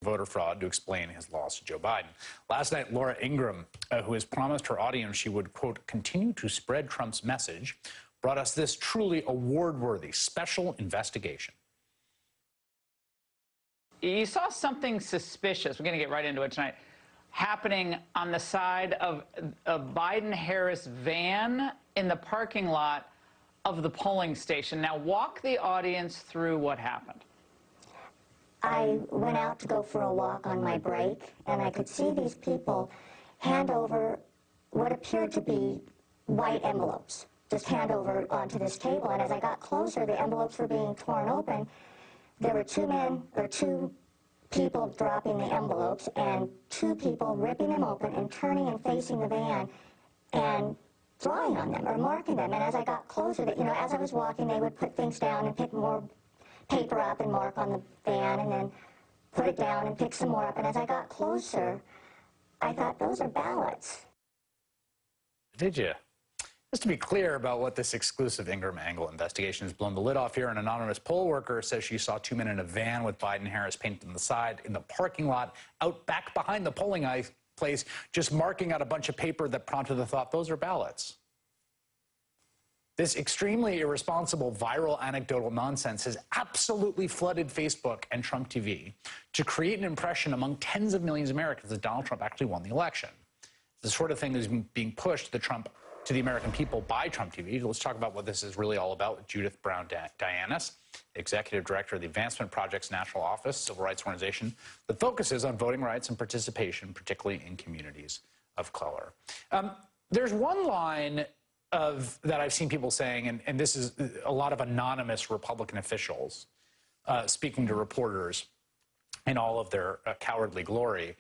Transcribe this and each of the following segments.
voter fraud to explain his loss to Joe Biden. Last night, Laura Ingraham, who has promised her audience she would, quote, continue to spread Trump's message, brought us this truly award-worthy special investigation. You saw something suspicious, we're going to get right into it tonight, happening on the side of a Biden-Harris van in the parking lot of the polling station. Now, walk the audience through what happened. I went out to go for a walk on my break, and I could see these people hand over what appeared to be white envelopes, just hand over onto this table. And as I got closer, the envelopes were being torn open. There were two people dropping the envelopes and two people ripping them open and turning and facing the van and drawing on them or marking them. And as I got closer, as I was walking, they would put things down and pick more paper up and mark on the van and then put it down and pick some more up. And as I got closer, I thought, those are ballots. Did you? Just to be clear about what this exclusive Ingraham Angle investigation has blown the lid off here, an anonymous poll worker says she saw two men in a van with Biden-Harris painted on the side in the parking lot out back behind the polling place, just marking out a bunch of paper that prompted the thought, those are ballots. This extremely irresponsible, viral, anecdotal nonsense has absolutely flooded Facebook and Trump TV to create an impression among tens of millions of Americans that Donald Trump actually won the election. The sort of thing that is being pushed to the American people by Trump TV. Let's talk about what this is really all about with Judith Browne Dianis, Executive Director of the Advancement Project's National Office, civil rights organization that focuses on voting rights and participation, particularly in communities of color. There's one line that I've seen people saying, and this is a lot of anonymous Republican officials speaking to reporters in all of their cowardly glory,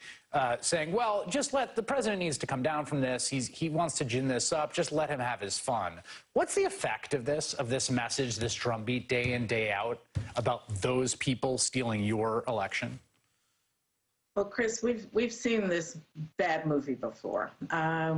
saying, well, just the president needs to come down from this. He wants to gin this up. Just let him have his fun. What's the effect of this message, this drumbeat day in, day out about those people stealing your election? Well, Chris, we've seen this bad movie before.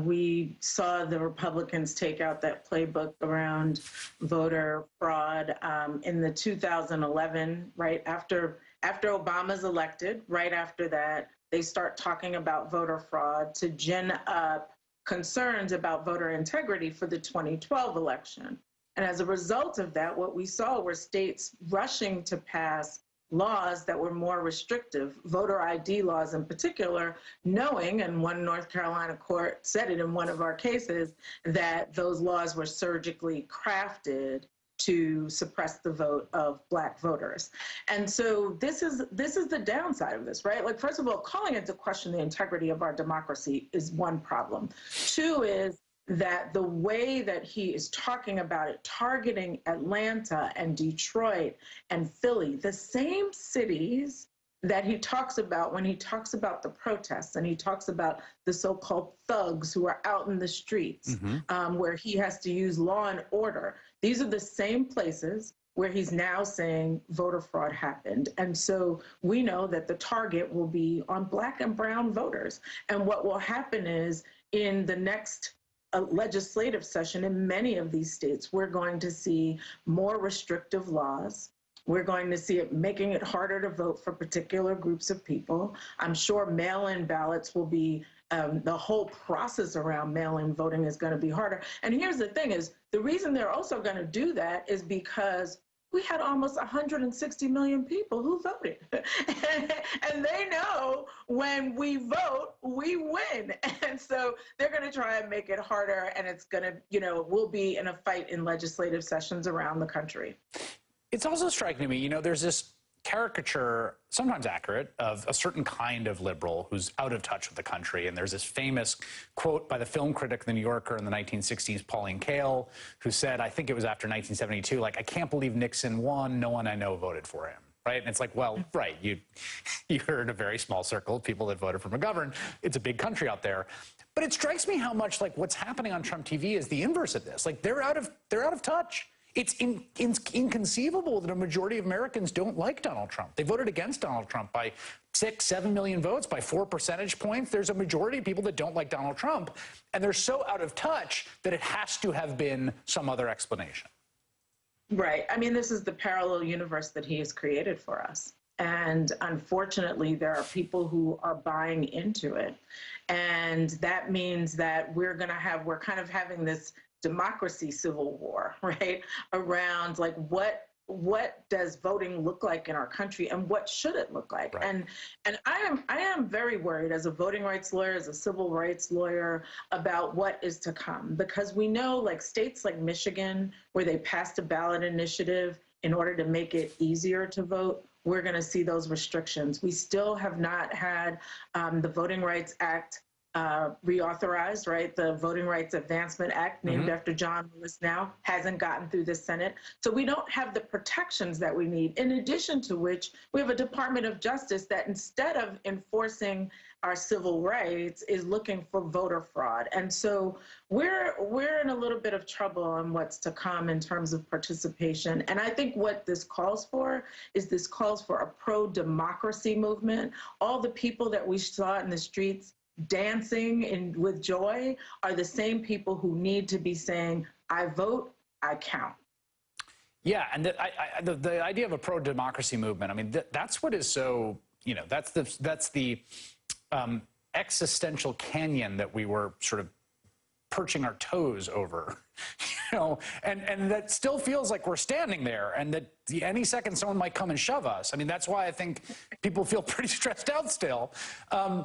We saw the Republicans take out that playbook around voter fraud in the 2011, right after Obama's elected. Right after that, they start talking about voter fraud to gin up concerns about voter integrity for the 2012 election. And as a result of that, what we saw were states rushing to pass laws that were more restrictive, voter ID laws in particular, knowing, and one North Carolina court said it in one of our cases, that those laws were surgically crafted to suppress the vote of Black voters. And so this is the downside of this, right? Like, first of all, calling into question the integrity of our democracy is one problem. Two is that the way that he is talking about it, targeting Atlanta and Detroit and Philly, the same cities that he talks about when he talks about the protests and he talks about the so-called thugs who are out in the streets, where he has to use law and order. These are the same places where he's now saying voter fraud happened. And so we know that the target will be on Black and brown voters. And what will happen is in the next legislative session in many of these states, we're going to see more restrictive laws. We're going to see it making it harder to vote for particular groups of people. I'm sure mail-in ballots will be, the whole process around mail-in voting is going to be harder. And here's the thing is, the reason they're also going to do that is because we had almost 160 million people who voted. And they know when we vote, we win. And so they're going to try and make it harder, and it's going to, we'll be in a fight in legislative sessions around the country. It's also striking to me, there's this caricature, sometimes accurate, of a certain kind of liberal who's out of touch with the country. And there's this famous quote by the film critic of The New Yorker in the 1960s, Pauline Kael, who said, I think it was after 1972, like, I can't believe Nixon won. No one I know voted for him. Right? And it's like, well, right, you're in a very small circle of people that voted for McGovern. It's a big country out there. But it strikes me how much, like, what's happening on Trump TV is the inverse of this. Like, they're out of touch. It's inconceivable that a majority of Americans don't like Donald Trump. They voted against Donald Trump by 6-7 million votes, by 4 percentage points. There's a majority of people that don't like Donald Trump, and they're so out of touch that it has to have been some other explanation. Right. I mean, this is the parallel universe that he has created for us. And unfortunately, there are people who are buying into it. And that means that we're kind of having this democracy civil war, right? Around like what does voting look like in our country, and what should it look like? Right. And I am very worried as a voting rights lawyer, as a civil rights lawyer, about what is to come, because we know like states like Michigan, where they passed a ballot initiative in order to make it easier to vote, we're going to see those restrictions. We still have not had the Voting Rights Act reauthorized, right? The Voting Rights Advancement Act, named after John Lewis now, hasn't gotten through the Senate. So we don't have the protections that we need. In addition to which, we have a Department of Justice that, instead of enforcing our civil rights, is looking for voter fraud. And so we're in a little bit of trouble on what's to come in terms of participation. And I think what this calls for is a pro-democracy movement. All the people that we saw in the streets dancing with joy are the same people who need to be saying, I vote, I count. Yeah, and the idea of a pro-democracy movement, I mean, that's what is so, you know, that's the existential canyon that we were sort of perching our toes over, you know, and that still feels like we're standing there, and that any second someone might come and shove us. I mean, that's why I think people feel pretty stressed out still,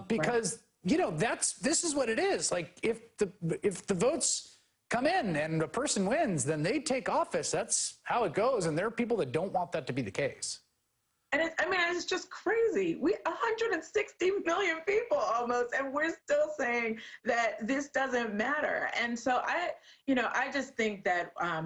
because, you know, this is what it is. Like, if the votes come in and a person wins, then they take office. That's how it goes. And there are people that don't want that to be the case. And it's just crazy. 160 million people almost, and we're still saying that this doesn't matter. And so I just think that I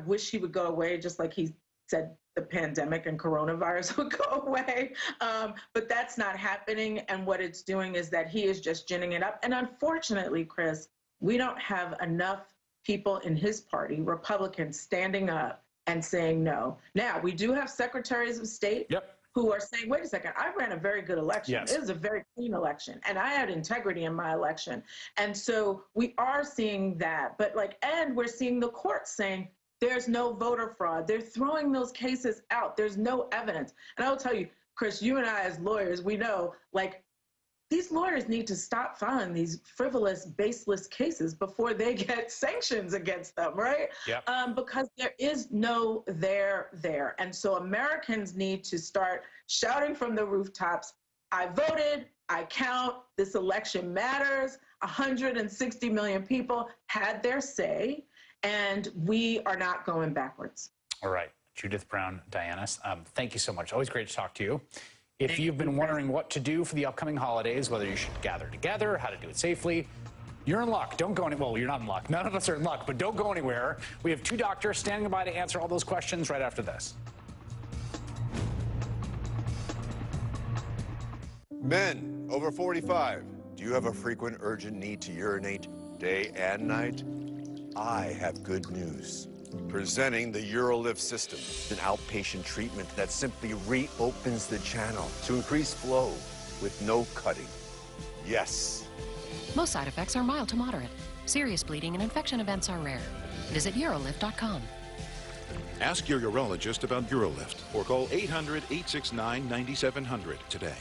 wish he would go away, just like he said the pandemic and coronavirus would go away. But that's not happening. And what it's doing is that he is just ginning it up. And unfortunately, Chris, we don't have enough people in his party, Republicans, standing up and saying no. Now, we do have secretaries of state who are saying, wait a second, I ran a very good election. Yes. It was a very clean election, and I had integrity in my election. And so we are seeing that. But and we're seeing the courts saying, there's no voter fraud. They're throwing those cases out. There's no evidence. And I will tell you, Chris, you and I as lawyers, we know, these lawyers need to stop filing these frivolous, baseless cases before they get sanctions against them, right? Yep. Because there is no there. And so Americans need to start shouting from the rooftops, I voted, I count, this election matters. 160 million people had their say, and we are not going backwards. All right. Judith Browne Dianis, thank you so much. Always great to talk to you. If you've been wondering what to do for the upcoming holidays, whether you should gather together, how to do it safely, you're in luck. Don't go anywhere. Well, you're not in luck. None of us are in luck, but don't go anywhere. We have two doctors standing by to answer all those questions right after this. Men over 45, do you have a frequent urgent need to urinate day and night? I have good news. Presenting the UroLift system, an outpatient treatment that simply reopens the channel to increase flow with no cutting. Yes. Most side effects are mild to moderate. Serious bleeding and infection events are rare. Visit urolift.com. Ask your urologist about UroLift or call 800-869-9700 today.